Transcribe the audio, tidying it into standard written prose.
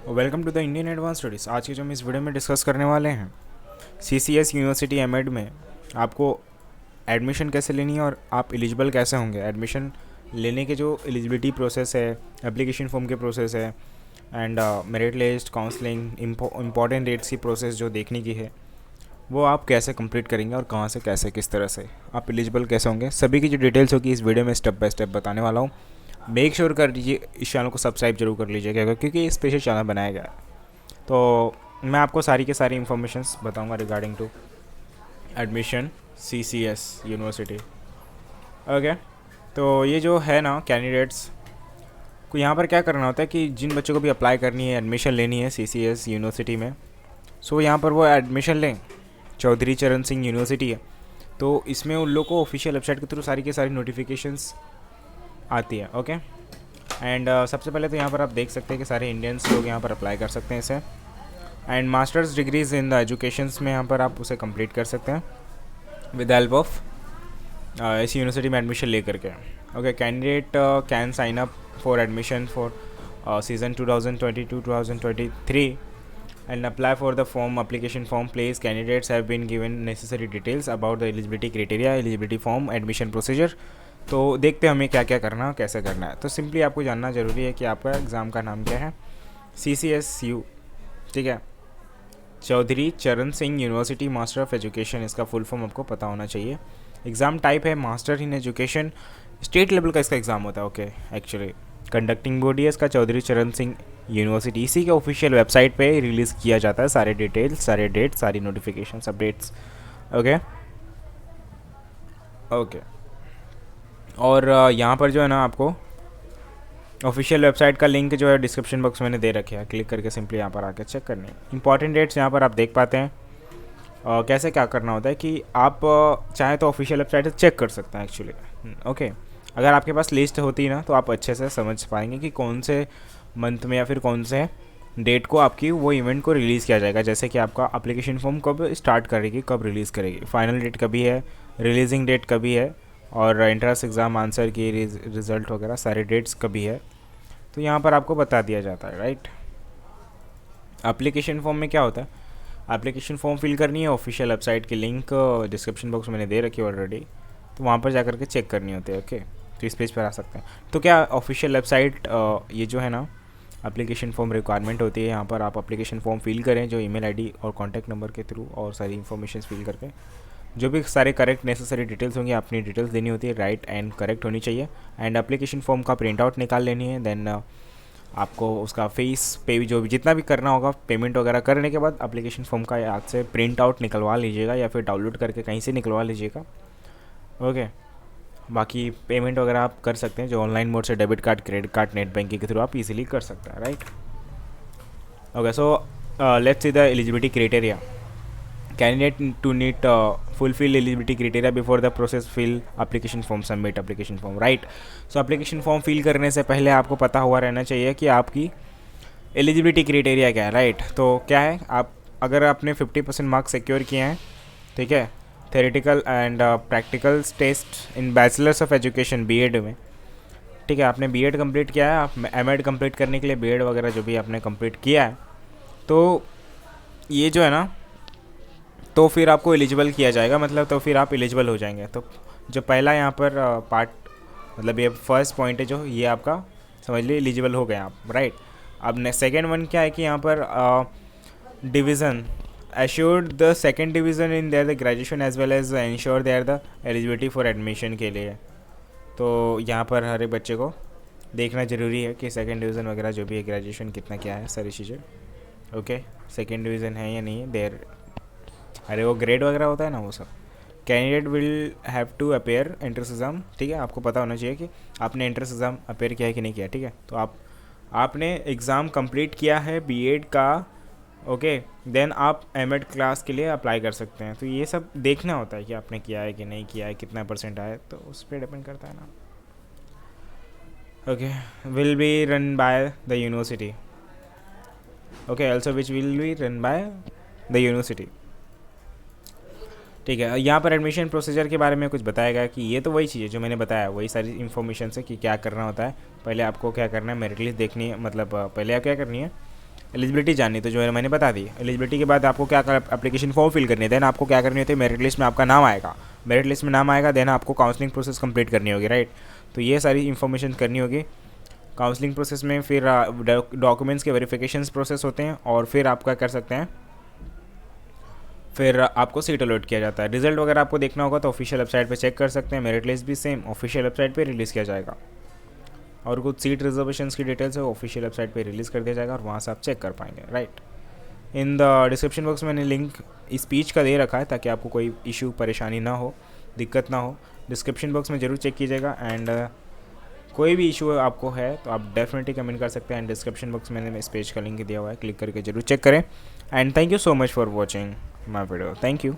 Welcome to the Indian advance studies. आज के जो हम इस वीडियो में डिस्कस करने वाले हैं सीसीएस यूनिवर्सिटी एमएड में आपको एडमिशन कैसे लेनी है और आप एलिजिबल कैसे होंगे। एडमिशन लेने के जो एलिजिबिलिटी प्रोसेस है, एप्लीकेशन फॉर्म के प्रोसेस है and merit list, counselling, important dates की प्रोसेस जो देखने की है वो आप कैसे कंप्लीट करेंगे और कहाँ से कैसे किस तरह से आप एलिजिबल कैसे होंगे, सभी की जो डिटेल्स होगी इस वीडियो में स्टेप बाय स्टेप बताने वाला हूँ। मेक श्योर कर लीजिए इस चैनल को सब्सक्राइब जरूर कर लीजिएगा क्योंकि ये स्पेशल चैनल बनाया गया है। तो मैं आपको सारी के सारी इन्फॉर्मेशंस बताऊंगा regarding to admission CCS university. Okay, तो ये जो है ना कैंडिडेट्स को यहाँ पर क्या करना होता है कि जिन बच्चों को भी अप्लाई करनी है, एडमिशन लेनी है सीसीएस यूनिवर्सिटी में, सो यहाँ पर वो एडमिशन लें। चौधरी चरण सिंह यूनिवर्सिटी है, तो इसमें उन लोग को ऑफिशियल वेबसाइट के थ्रू सारी के सारी नोटिफिकेशंस आती है। ओके, एंड सबसे पहले तो यहाँ पर आप देख सकते हैं कि सारे इंडियंस लोग यहाँ पर अप्लाई कर सकते हैं इसे। And masters degrees in the educations में यहाँ पर आप उसे कंप्लीट कर सकते हैं विद हेल्प ऑफ इस यूनिवर्सिटी में एडमिशन ले करके। Okay, candidate can sign up for admission for season 2022-2023 and apply for the form application form. Place candidates have been given necessary details about the eligibility criteria, eligibility form, admission procedure. तो देखते हैं हमें क्या क्या करना, कैसे करना है। तो सिंपली आपको जानना ज़रूरी है कि आपका एग्ज़ाम का नाम क्या है। CCSU, ठीक है, चौधरी चरण Singh university master of education, इसका फुल फॉर्म आपको पता होना चाहिए। एग्ज़ाम टाइप है master in education, state level का इसका एग्ज़ाम होता है। ओके, एक्चुअली कंडक्टिंग बॉडी है इसका चौधरी चरण सिंह यूनिवर्सिटी। इसी के ऑफिशियल वेबसाइट पे रिलीज़ किया जाता है सारे डिटेल्स, सारे डेट, सारी नोटिफिकेशन, अपडेट्स। ओके ओके, और यहाँ पर जो है ना आपको ऑफिशियल वेबसाइट का लिंक जो है डिस्क्रिप्शन बॉक्स मैंने दे रखे हैं, क्लिक करके सिंपली यहाँ पर आके चेक करनी है। इंपॉर्टेंट डेट्स यहाँ पर आप देख पाते हैं। कैसे क्या करना होता है कि आप चाहे तो ऑफिशियल वेबसाइट से चेक कर सकते हैं एक्चुअली। ओके, अगर आपके पास लिस्ट होती ना तो आप अच्छे से समझ पाएंगे कि कौन से मंथ में या फिर कौन से डेट को आपकी वो इवेंट को रिलीज़ किया जाएगा। जैसे कि आपका एप्लीकेशन फॉर्म कब स्टार्ट करेगी, कब रिलीज़ करेगी, फाइनल डेट कभी है, रिलीजिंग डेट कभी है, और एंट्रेंस एग्ज़ाम आंसर की रिज़ल्ट वगैरह सारे डेट्स कभी है, तो यहाँ पर आपको बता दिया जाता है। राइट, एप्लीकेशन फॉर्म में क्या होता है, एप्लीकेशन फॉर्म फिल करनी है, ऑफिशियल वेबसाइट की लिंक डिस्क्रिप्शन बॉक्स मैंने दे रखी है ऑलरेडी, तो वहाँ पर जा कर के चेक करनी होती है। ओके, तो इस पेज पर आ सकते हैं। तो क्या ऑफिशियल वेबसाइट ये जो है ना एप्लीकेशन फॉर्म रिक्वायरमेंट होती है, यहाँ पर आप एप्लीकेशन फॉर्म फिल करें जो ईमेल आईडी और कॉन्टैक्ट नंबर के थ्रू, और सारी इन्फॉर्मेशन फिल करके जो भी सारे करेक्ट नेसेसरी डिटेल्स होंगी अपनी डिटेल्स देनी होती है, राइट एंड करेक्ट होनी चाहिए। एंड एप्लीकेशन फॉर्म का प्रिंट आउट निकाल लेनी है। देन आपको उसका फीस पे जो भी जितना भी करना होगा पेमेंट वगैरह करने के बाद एप्लीकेशन फॉर्म का याद से प्रिंट आउट निकलवा लीजिएगा या फिर डाउनलोड करके कहीं से निकलवा लीजिएगा। ओके, बाकी पेमेंट वगैरह आप कर सकते हैं जो ऑनलाइन मोड से debit card, credit card, net banking के थ्रू आप इजीली कर सकते हैं। Right, okay, so let's see the eligibility criteria. Candidate to need fulfil eligibility criteria before the process fill application form, submit application form. Right, so application form fill करने से पहले आपको पता हुआ रहना चाहिए कि आपकी एलिजिबिलिटी क्राइटेरिया क्या है। राइट, तो क्या है, आप अगर आपने 50% मार्क्स सिक्योर किए हैं, ठीक है, theoretical and practical test in bachelors of education BEd में, ठीक है, आपने बीएड कंप्लीट किया है, आप एमएड कंप्लीट करने के लिए बीएड वगैरह जो भी आपने कंप्लीट किया है, तो ये जो है ना, तो फिर आपको एलिजिबल किया जाएगा, मतलब तो फिर आप एलिजिबल हो जाएंगे। तो जो पहला यहाँ पर पार्ट, मतलब ये फर्स्ट पॉइंट है जो, ये आपका समझ लीजिए एलिजिबल हो गए आप। राइट, अब सेकेंड वन क्या है कि यहाँ पर division assured the second division in their the graduation as well as ensure they are the eligibility for admission के लिए। तो यहाँ पर हर एक बच्चे को देखना ज़रूरी है कि सेकंड डिवीज़न वगैरह जो भी है, ग्रेजुएशन कितना क्या है, सारी चीज़ें। ओके, सेकंड डिवीज़न है या नहीं है, देर अरे वो ग्रेड वगैरह होता है ना वो सब। Candidate will have to appear entrance exam, ठीक है, आपको पता होना चाहिए कि आपने एंट्रेंस एग्ज़ाम अपेयर किया है कि नहीं किया। ठीक है, तो आपने एग्ज़ाम कंप्लीट किया है बीएड का, ओके, देन आप एमएड क्लास के लिए अप्लाई कर सकते हैं। तो ये सब देखना होता है कि आपने किया है कि नहीं किया है, कितना परसेंट आया, तो उस पर डिपेंड करता है ना। Okay, will be run by the university. Okay, also which will be run by the university. ठीक है, यहाँ पर एडमिशन प्रोसीजर के बारे में कुछ बताया गया कि ये तो वही चीज़ है जो मैंने बताया, वही सारी इन्फॉर्मेशन है कि क्या करना होता है। पहले आपको क्या करना है, मेरिट लिस्ट देखनी है, मतलब पहले आप क्या करनी है, एलिजिबिलिटी जाननी तो जो मैंने बता दी। एलिजिबिलिटी के बाद आपको क्या एप्लीकेशन फॉर्म फिल करनी है, देन आपको क्या करनी होती है, मेरिट लिस्ट में आपका नाम आएगा, मेरिट लिस्ट में नाम आएगा, देन आपको काउंसलिंग प्रोसेस कंप्लीट करनी होगी, राइट। तो ये सारी इन्फॉर्मेशन करनी होगी। काउंसलिंग प्रोसेस में फिर डॉक्यूमेंट्स के वेरिफिकेशंस प्रोसेस होते हैं, और फिर आप क्या कर सकते हैं, फिर आपको सीट अलॉट किया जाता है। रिजल्ट वगैरह आपको देखना होगा तो ऑफिशियल वेबसाइट पे चेक कर सकते हैं। मेरिट लिस्ट भी सेम ऑफिशियल वेबसाइट पे रिलीज़ किया जाएगा, और कुछ सीट रिजर्वेशंस की डिटेल्स है ऑफिशियल वेबसाइट पे रिलीज़ कर दिया जाएगा, और वहाँ से आप चेक कर पाएंगे, right. In the description box में मैंने लिंक स्पीच का दे रखा है, ताकि आपको कोई इशू परेशानी ना हो, दिक्कत ना हो। डिस्क्रिप्शन बॉक्स में ज़रूर चेक कीजिएगा, एंड कोई भी इशू आपको है तो आप डेफिनेटली कमेंट कर सकते हैं। एंड डिस्क्रिप्शन बॉक्स में मैंने इस पेज का लिंक दिया हुआ है, क्लिक करके जरूर चेक करें। And thank you so much for watching my video, thank you.